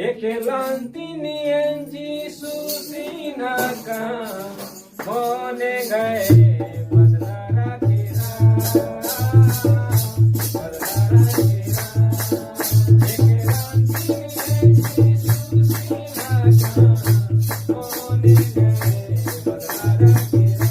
Ekelanti enji susinaka mone gaye badla rakira ekelanti enji susinaka mone gaye badla rakira